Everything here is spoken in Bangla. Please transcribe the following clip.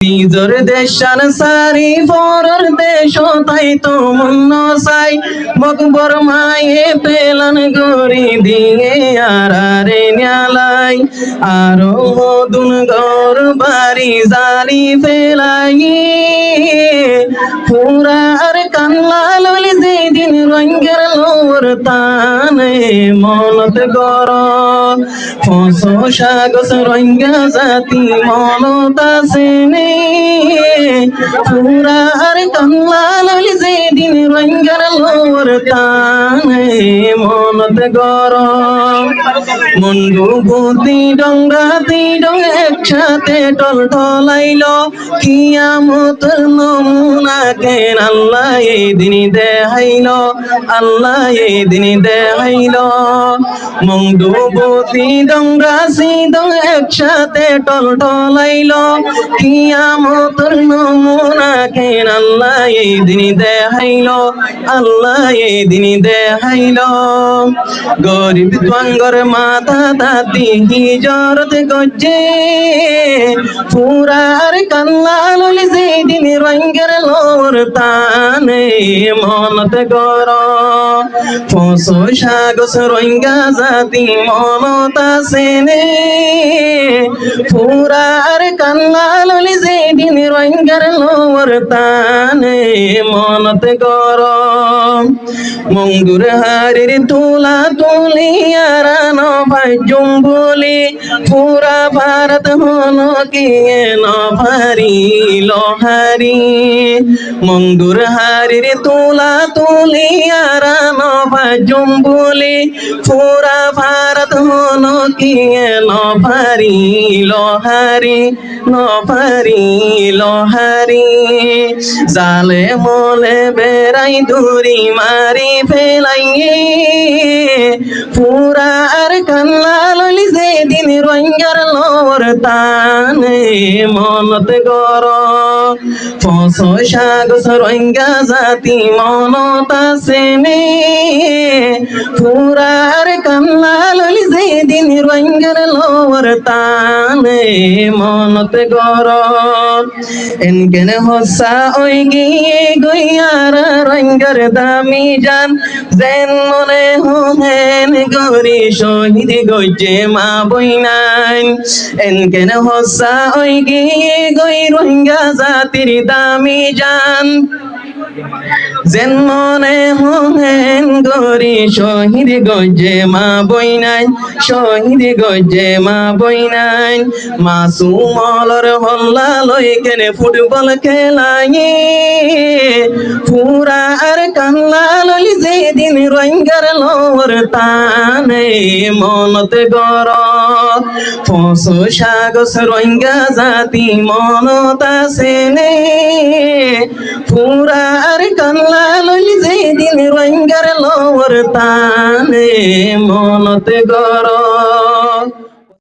নিজর দেশান সারি পরর দেশ তাই তো মন চাই মকবর মায়ে পেলান গরি দিয়ে আরে ন্যালাই আরো মদুন গর বাড়ি জালি ফেলাই পুরা আর কান্লা ললি যেদিন রঙ্গের লোর তানে মনত গর ফসো সাগস রঙ্গা জাতি মনত আছে নে পুরা আর কান্লা ললি যেদিন রঙ্গের লোর তানে মনত গর মন্ডু বুদ্ধি ডঙ্গাতি ডং একসাথে টল টলাইল কিয়ামত নমুনা কেন আল্লাহ এদিন দেখাইল আল্লাহ এদিন দেখাইল মন্ডু বুদ্ধি ডঙ্গাসি ডং একসাথে টল টলাইল কিয়ামত নমুনা কেন আল্লাহ এদিন দেখাইল আল্লাহ এদিন দেখাইল গরিব দ্বঙ্গর মাথা দাতি হিজরত গজ্জে পুরার কান্লা ললি যেদিন রঙ্গের লোর তানে মনত গর ফসো সাগস রঙ্গা জাতি মনত আছে নে পুরার কান্লা ললি যেদিন রঙ্গের লোর তানে মনত গর মঙ্গুর হারির তুলা তুলিয়ারান ভাজুম বলি পুরা ভারত হন কিয়ে নভারি লোহারি মঙ্গুর হারির তুলা তুলিয়ারান ভাজুম বলি পুরা ভারত হন কিয়ে নভারি লোহারি নভারি লোহারি জালে মলে বেড়াই দূরি মারি ফেলাইয়ে পুরা আর কান্লা ললি যেদিন রঙ্গার লোর তানে মনত গর ফসো সাগস রঙ্গা জাতি মনত আছে নে পুরা আর কান্লা ললি যেদিন রঙ্গার লোর তানে মনত গর এনকেন হসা ওই গিয়ে গইয়ার রঙ্গার দামি জান যেন মনে হেন গরি শহীদ গজে মা বইনাইন এনকেন হসা ওই গিয়ে গই রোহিঙ্গা জাতির দামি জান যেন মনে হেন গরি শহীদ গজে মা বইনাইন শহীদ গজে মা বইনাইন মাসুমলর হল্লা লই কেনে ফুটবল খেলাই পুরা আর কান্লা ললি যেদিন রঙ্গার লোর তানে মনত গর ফসো সাগস রঙ্গা জাতি মনত আছে নে পুরা আর কান্লা ললি যেদিন রঙ্গার লোর তানে মনত গর।